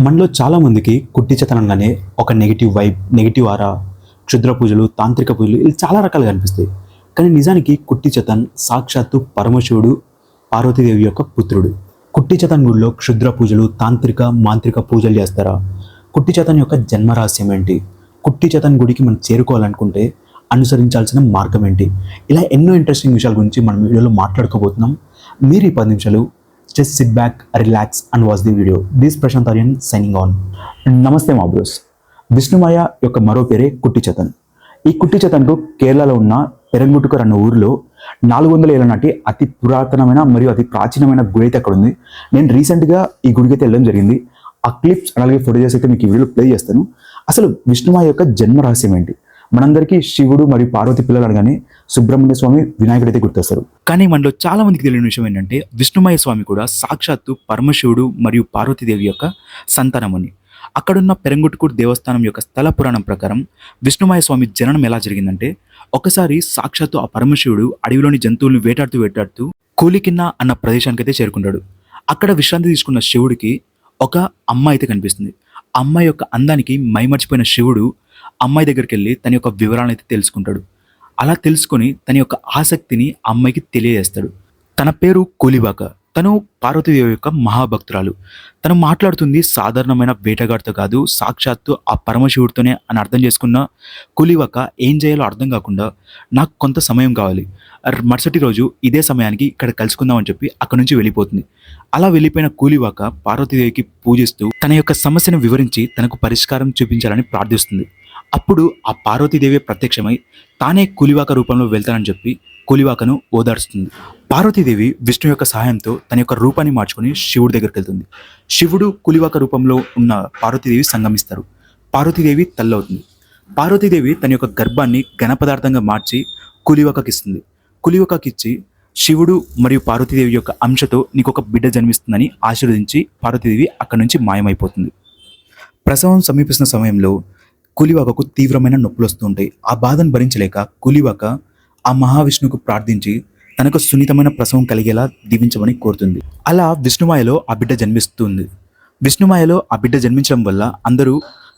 మనలో చాలా మందికి కుట్టి చతనంగానే ఒక నెగిటివ్ వైబ్, నెగిటివ్ ఆరా, క్షుద్ర పూజలు, తాంత్రిక పూజలు ఇలా చాలా రకాలుగా అనిపిస్తాయి. కానీ నిజానికి కుట్టి చతన్ సాక్షాత్తు పరమశివుడు, పార్వతీదేవి యొక్క పుత్రుడు. కుట్టి చతన్ గుడిలో క్షుద్ర పూజలు, తాంత్రిక మాంత్రిక పూజలు చేస్తారా? కుట్టి చతన్ యొక్క జన్మరహస్యం ఏంటి? కుట్టి చతన్ గుడికి మనం చేరుకోవాలనుకుంటే అనుసరించాల్సిన మార్గం ఏంటి? ఇలా ఎన్నో ఇంట్రెస్టింగ్ విషయాల గురించి మనం వీడియోలో మాట్లాడుకోబోతున్నాం. మీరు ఈ 10 నిమిషాలు just sit back, relax and watch the video. This Prashant Aryan signing on. నమస్తే మా బ్రోస్. విష్ణుమాయ యొక్క మరో పేరే కుట్టి చతన్. ఈ కుట్టి చతన్కు కేరళలో ఉన్న పెరంగుట్టుకర్ అన్న ఊరిలో 400 ఏళ్ల నాటి అతి పురాతనమైన మరియు అతి ప్రాచీనమైన గుడి అయితే అక్కడ ఉంది. నేను రీసెంట్గా ఈ గుడికి అయితే వెళ్ళడం జరిగింది. ఆ క్లిప్స్ అలాగే ఫోటోస్ అయితే మీకు ఈ వీడియోలో ప్లే చేస్తాను. అసలు విష్ణుమాయ యొక్క జన్మ రహస్యం ఏంటి? మనందరికీ శివుడు మరియు పార్వతి పిల్లలు అనగానే సుబ్రహ్మణ్య స్వామి, వినాయకుడు అయితే గుర్తొస్తారు. కానీ మనలో చాలా మందికి తెలియని విషయం ఏంటంటే విష్ణుమాయ స్వామి కూడా సాక్షాత్తు పరమశివుడు మరియు పార్వతీదేవి యొక్క సంతానమని. అక్కడున్న పెరంగుట్టుకూరు దేవస్థానం యొక్క స్థల పురాణం ప్రకారం విష్ణుమాయ స్వామి జననం ఎలా జరిగిందంటే, ఒకసారి సాక్షాత్తు ఆ పరమశివుడు అడవిలోని జంతువులను వేటాడుతూ కూలికిన్న అన్న ప్రదేశానికి అయితే చేరుకుంటాడు. అక్కడ విశ్రాంతి తీసుకున్న శివుడికి ఒక అమ్మాయి అయితే కనిపిస్తుంది. ఆ అమ్మాయి యొక్క అందానికి మైమర్చిపోయిన శివుడు అమ్మాయి దగ్గరికి వెళ్ళి తన యొక్క వివరాలను అయితే తెలుసుకుంటాడు. అలా తెలుసుకొని తన యొక్క ఆసక్తిని ఆ అమ్మాయికి తెలియజేస్తాడు. తన పేరు కూలివాక. తను పార్వతీదేవి యొక్క మహాభక్తురాలు. తను మాట్లాడుతుంది సాధారణమైన వేటగాడితో కాదు, సాక్షాత్తు ఆ పరమశివుడితోనే అని అర్థం చేసుకున్న కూలివాక ఏం చేయాలో అర్థం కాకుండా, నాకు కొంత సమయం కావాలి, మరుసటి రోజు ఇదే సమయానికి ఇక్కడ కలుసుకుందామని చెప్పి అక్కడి నుంచి వెళ్ళిపోతుంది. అలా వెళ్ళిపోయిన కూలివాక పార్వతీదేవికి పూజిస్తూ తన యొక్క సమస్యను వివరించి తనకు పరిష్కారం చూపించాలని ప్రార్థిస్తుంది. అప్పుడు ఆ పార్వతీదేవి ప్రత్యక్షమై తానే కూలివాక రూపంలో వెళ్తానని చెప్పి కూలివాకను ఓదార్చుతుంది. పార్వతీదేవి విష్ణు యొక్క సహాయంతో తన యొక్క రూపాన్ని మార్చుకొని శివుడి దగ్గరికి వెళ్తుంది. శివుడు కూలివాక రూపంలో ఉన్న పార్వతీదేవి సంగమిస్తారు. పార్వతీదేవి తల్లవుతుంది. పార్వతీదేవి తన యొక్క గర్భాన్ని ఘన పదార్థంగా మార్చి కూలివాకకి ఇస్తుంది. కూలివాకకి ఇచ్చి శివుడు మరియు పార్వతీదేవి యొక్క అంశతో నీకు ఒక బిడ్డ జన్మిస్తుందని ఆశీర్వదించి పార్వతీదేవి అక్కడి నుంచి మాయమైపోతుంది. ప్రసవం సమీపిస్తున్న సమయంలో కూలివాకకు తీవ్రమైన నొప్పులు వస్తూ ఉంటాయి. ఆ బాధను భరించలేక కూలివాక ఆ మహావిష్ణువుకు ప్రార్థించి తనకు సున్నితమైన ప్రసవం కలిగేలా దీవించమని కోరుతుంది. అలా విష్ణుమాయలో ఆ బిడ్డ జన్మిస్తుంది. విష్ణుమాయలో ఆ బిడ్డ జన్మించడం వల్ల అందరూ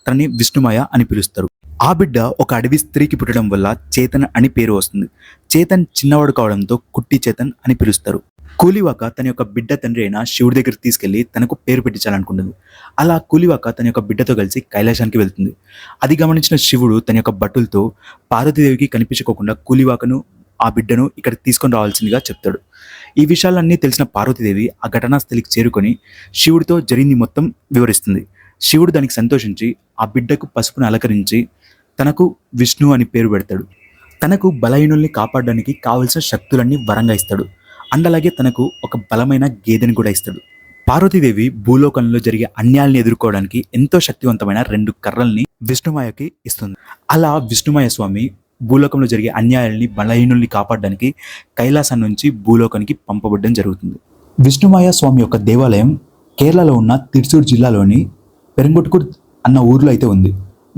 తనని విష్ణుమాయ అని పిలుస్తారు. ఆ బిడ్డ ఒక అడవి స్త్రీకి పుట్టడం వల్ల చేతన్ అని పేరు వస్తుంది. చేతన్ చిన్నవాడు కావడంతో కుట్టి చేతన్ అని పిలుస్తారు. కూలివాక తన యొక్క బిడ్డ తండ్రి అయిన శివుడి దగ్గరికి తీసుకెళ్లి తనకు పేరు పెట్టించాలనుకుంటుంది. అలా కూలివాక తన యొక్క బిడ్డతో కలిసి కైలాసానికి వెళ్తుంది. అది గమనించిన శివుడు తన యొక్క భటులతో పార్వతీదేవికి కనిపించుకోకుండా కూలివాకను ఆ బిడ్డను ఇక్కడికి తీసుకొని రావాల్సిందిగా చెప్తాడు. ఈ విషయాలన్నీ తెలిసిన పార్వతీదేవి ఆ ఘటనా స్థలికి చేరుకొని శివుడితో జరిగింది మొత్తం వివరిస్తుంది. శివుడు దానికి సంతోషించి ఆ బిడ్డకు పసుపును అలంకరించి తనకు విష్ణు అని పేరు పెడతాడు. తనకు బలహీనుల్ని కాపాడడానికి కావలసిన శక్తులన్నీ వరంగా ఇస్తాడు. అండ్ అలాగే తనకు ఒక బలమైన గేదెని కూడా ఇస్తాడు. పార్వతీదేవి భూలోకంలో జరిగే అన్యాయాలను ఎదుర్కోవడానికి ఎంతో శక్తివంతమైన 2 కర్రల్ని విష్ణుమాయకి ఇస్తుంది. అలా విష్ణుమాయ స్వామి భూలోకంలో జరిగే అన్యాయాల్ని, బలహీనుల్ని కాపాడడానికి కైలాసం నుంచి భూలోకానికి పంపబడడం జరుగుతుంది. విష్ణుమాయ స్వామి యొక్క దేవాలయం కేరళలో ఉన్న తిరుచూర్ జిల్లాలోని పెరంగుట్టుకూర్ అన్న ఊరిలో అయితే ఉంది.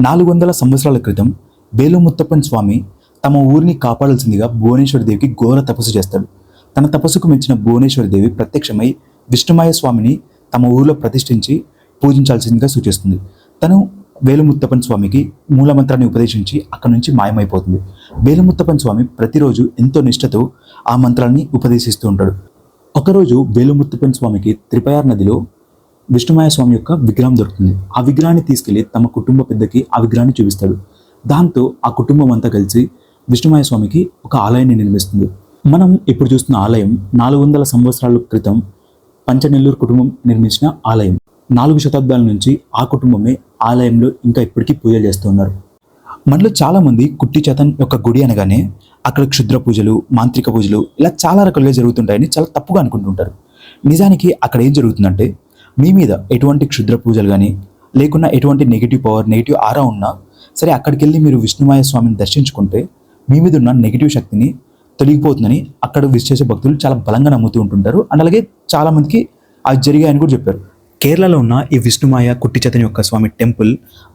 400 సంవత్సరాల క్రితం వేలుముత్తప్పన్ స్వామి తమ ఊరిని కాపాడాల్సిందిగా భువనేశ్వరి దేవికి ఘోర తపస్సు చేస్తాడు. తన తపస్సుకు మెచ్చిన భువనేశ్వరి దేవి ప్రత్యక్షమై విష్ణుమాయ స్వామిని తమ ఊరిలో ప్రతిష్ఠించి పూజించాల్సిందిగా సూచిస్తుంది. తను వేలుముత్తప్పన్ స్వామికి మూలమంత్రాన్ని ఉపదేశించి అక్కడి నుంచి మాయమైపోతుంది. వేలుముత్తప్పన్ స్వామి ప్రతిరోజు ఎంతో నిష్ఠతో ఆ మంత్రాన్ని ఉపదేశిస్తూ ఉంటాడు. ఒకరోజు వేలుముత్తప్పన్ స్వామికి త్రిపయార్ నదిలో విష్ణుమాయ స్వామి యొక్క విగ్రహం దొరుకుతుంది. ఆ విగ్రహాన్ని తీసుకెళ్లి తమ కుటుంబ పెద్దకి ఆ విగ్రహాన్ని చూపిస్తాడు. దాంతో ఆ కుటుంబం అంతా కలిసి విష్ణుమాయ స్వామికి ఒక ఆలయాన్ని నిర్మిస్తుంది. మనం ఇప్పుడు చూస్తున్న ఆలయం 400 సంవత్సరాల క్రితం పంచనెల్లూరు కుటుంబం నిర్మించిన ఆలయం. 4 శతాబ్దాల నుంచి ఆ కుటుంబమే ఆలయంలో ఇంకా ఇప్పటికీ పూజలు చేస్తున్నారు. మనలో చాలామంది కుట్టి చతన్ యొక్క గుడి అనగానే అక్కడ క్షుద్ర పూజలు, మాంత్రిక పూజలు ఇలా చాలా రకాలుగా జరుగుతుంటాయని చాలా తప్పుగా అనుకుంటుంటారు. నిజానికి అక్కడ ఏం జరుగుతుందంటే, మీ మీద ఎటువంటి క్షుద్ర పూజలు కానీ లేకున్నా ఎటువంటి నెగిటివ్ పవర్, నెగిటివ్ ఆరా ఉన్నా సరే అక్కడికి వెళ్ళి మీరు విష్ణుమాయ స్వామిని దర్శించుకుంటే మీ మీద ఉన్న నెగిటివ్ శక్తిని తొలగిపోతుందని అక్కడ విశ్వేసే భక్తులు చాలా బలంగా నమ్ముతూ ఉంటుంటారు. అండ్ అలాగే చాలా మందికి అది జరిగాయని కూడా చెప్పారు. కేరళలో ఉన్న ఈ విష్ణుమాయ కుట్టి చతన్ యొక్క స్వామి టెంపుల్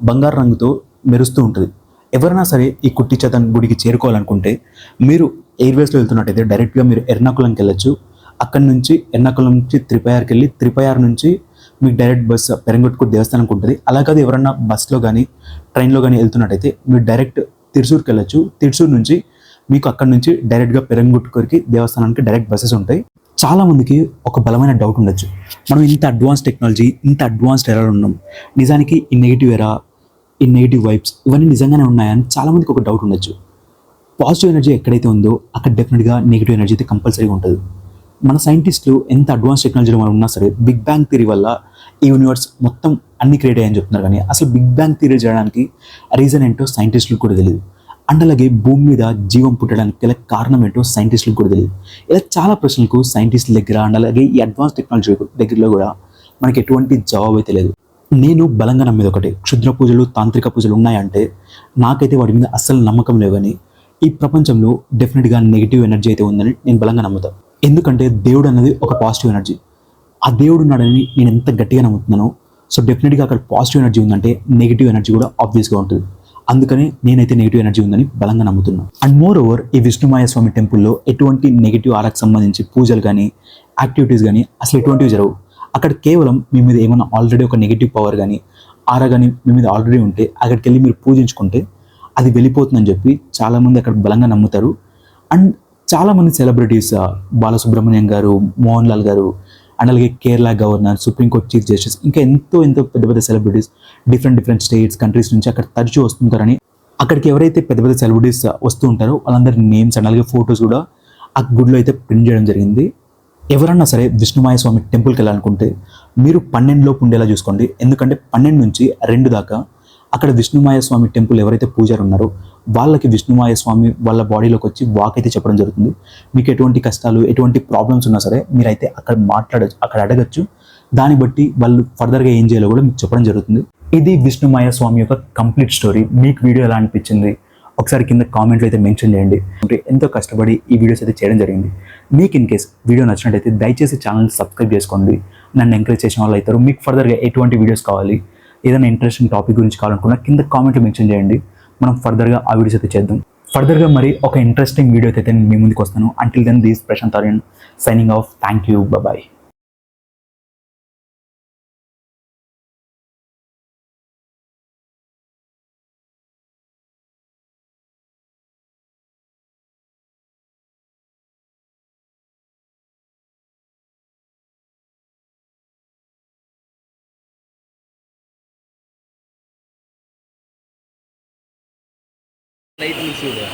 బంగారు రంగుతో మెరుస్తూ ఉంటుంది. ఎవరైనా సరే ఈ కుట్టి చతన్ గుడికి చేరుకోవాలనుకుంటే మీరు ఎయిర్వేస్లో వెళ్తున్నట్టయితే డైరెక్ట్గా మీరు ఎర్నాకుళంకి వెళ్ళొచ్చు. అక్కడి నుంచి ఎర్నాకుళం నుంచి త్రిపయార్కి వెళ్ళి త్రిపయార్ నుంచి మీకు డైరెక్ట్ బస్ పెరంగొట్టుకు దేవస్థానంకి ఉంటుంది. అలా కాదు ఎవరన్నా బస్లో కానీ ట్రైన్లో కానీ వెళ్తున్నట్టయితే మీరు డైరెక్ట్ తిరుసూరుకి వెళ్ళొచ్చు. తిరుసూరు నుంచి మీకు అక్కడ నుంచి డైరెక్ట్గా పెరంగుట్టుకూరికి దేవస్థానానికి డైరెక్ట్ బస్సెస్ ఉంటాయి. చాలామందికి ఒక బలమైన డౌట్ ఉండొచ్చు, మనం ఇంత అడ్వాన్స్ టెక్నాలజీ, ఇంత అడ్వాన్స్డ్ ఎరాలో ఉన్నాం, నిజానికి ఈ నెగిటివ్ ఎరా, ఈ నెగిటివ్ వైబ్స్ ఇవన్నీ నిజంగానే ఉన్నాయని చాలామందికి ఒక డౌట్ ఉండొచ్చు. పాజిటివ్ ఎనర్జీ ఎక్కడైతే ఉందో అక్కడ డెఫినెట్గా నెగిటివ్ ఎనర్జీ అయితే కంపల్సరీగా ఉంటుంది. మన సైంటిస్టులు ఎంత అడ్వాన్స్ టెక్నాలజీలో మనం ఉన్నా సరే బిగ్ బ్యాంగ్ థియరీ వల్ల ఈ యూనివర్స్ మొత్తం అన్ని క్రియేట్ అయ్యని చెప్తున్నారు, కానీ అసలు బిగ్ బ్యాంగ్ థియరీ చేయడానికి రీజన్ ఏంటో సైంటిస్టులకు కూడా తెలియదు. అండ్ అలాగే భూమి మీద జీవం పుట్టడానికి గల కారణం ఏంటో సైంటిస్టులకు కూడా తెలియదు. ఇలా చాలా ప్రశ్నలకు సైంటిస్టుల దగ్గర అండ్ అలాగే ఈ అడ్వాన్స్ టెక్నాలజీ దగ్గరలో కూడా మనకి ఎటువంటి జవాబు అయితే లేదు. నేను బలంగా నమ్మేది ఒకటే, క్షుద్ర పూజలు, తాంత్రిక పూజలు ఉన్నాయంటే నాకైతే వాటి మీద అస్సలు నమ్మకం లేవు. కానీ ఈ ప్రపంచంలో డెఫినెట్గా నెగిటివ్ ఎనర్జీ అయితే ఉందని నేను బలంగా నమ్ముతాను. ఎందుకంటే దేవుడు అన్నది ఒక పాజిటివ్ ఎనర్జీ. ఆ దేవుడు ఉన్నాడని నేను ఎంత గట్టిగా నమ్ముతున్నానో, సో డెఫినెట్గా అక్కడ పాజిటివ్ ఎనర్జీ ఉందంటే నెగిటివ్ ఎనర్జీ కూడా ఆబ్వియస్గా ఉంటుంది. అందుకని నేనైతే నెగిటివ్ ఎనర్జీ ఉందని బలంగా నమ్ముతున్నాను. అండ్ మోర్ ఓవర్ ఈ విష్ణుమాయ స్వామి టెంపుల్లో ఎటువంటి నెగిటివ్ ఆరాకు సంబంధించి పూజలు కానీ యాక్టివిటీస్ కానీ అసలు ఎటువంటివి జరగవు. అక్కడ కేవలం మీ మీద ఏమైనా ఆల్రెడీ ఒక నెగిటివ్ పవర్ కానీ ఆరా కానీ మీ మీద ఆల్రెడీ ఉంటే అక్కడికి వెళ్ళి మీరు పూజించుకుంటే అది వెళ్ళిపోతుందని చెప్పి చాలామంది అక్కడ బలంగా నమ్ముతారు. అండ్ చాలామంది సెలబ్రిటీస్, బాలసుబ్రహ్మణ్యం గారు, మోహన్ లాల్ గారు, అండ్ అలాగే Kerala governor, supreme court chief justice, ఇంకా ఎంతో పెద్ద పెద్ద సెలబ్రిటీస్ డిఫరెంట్ స్టేట్స్, కంట్రీస్ నుంచి అక్కడ తరచూ వస్తుంటారని, అక్కడికి ఎవరైతే పెద్ద పెద్ద సెలబ్రిటీస్ వస్తూ ఉంటారో వాళ్ళందరి నేమ్స్ అండ్ అలాగే ఫొటోస్ కూడా ఆ గుడిలో అయితే ప్రింట్ చేయడం జరిగింది. ఎవరన్నా సరే విష్ణుమాయ స్వామి టెంపుల్కి వెళ్ళాలనుకుంటే మీరు 12 లోపు ఉండేలా చూసుకోండి. ఎందుకంటే 12 నుంచి 2 దాకా అక్కడ విష్ణుమాయ స్వామి టెంపుల్ ఎవరైతే పూజారు ఉన్నారో వాళ్ళకి విష్ణుమాయ స్వామి వాళ్ళ బాడీలోకి వచ్చి వాక్ అయితే చెప్పడం జరుగుతుంది. మీకు ఎటువంటి కష్టాలు, ఎటువంటి ప్రాబ్లమ్స్ ఉన్నా సరే మీరైతే అక్కడ మాట్లాడచ్చు, అక్కడ అడగచ్చు. దాన్ని బట్టి వాళ్ళు ఫర్దర్గా ఏం చేయాలో కూడా మీకు చెప్పడం జరుగుతుంది. ఇది విష్ణుమాయ స్వామి యొక్క కంప్లీట్ స్టోరీ. మీకు వీడియో ఎలా అనిపించింది ఒకసారి కింద కామెంట్లో అయితే మెన్షన్ చేయండి. అంటే ఎంతో కష్టపడి ఈ వీడియోస్ అయితే చేయడం జరిగింది. మీకు ఇన్ కేస్ వీడియో నచ్చినట్టయితే దయచేసి ఛానల్ సబ్స్క్రైబ్ చేసుకోండి. నన్ను ఎంకరేజ్ చేసిన వాళ్ళు అవుతారు. మీకు ఫర్దర్గా ఎటువంటి వీడియోస్ కావాలి, ఏదైనా ఇంట్రెస్టింగ్ టాపిక్ గురించి కావాలనుకున్నా కింద కామెంట్లో మెన్షన్ చేయండి. మనం ఫర్దర్గా ఆ వీడియోస్ అయితే చేద్దాం. ఫర్దర్గా మరి ఒక ఇంట్రెస్టింగ్ వీడియో అయితే నేను మీ ముందుకు వస్తాను. Until then this Prashant Aryan signing off. Thank you, bye. Light చూడు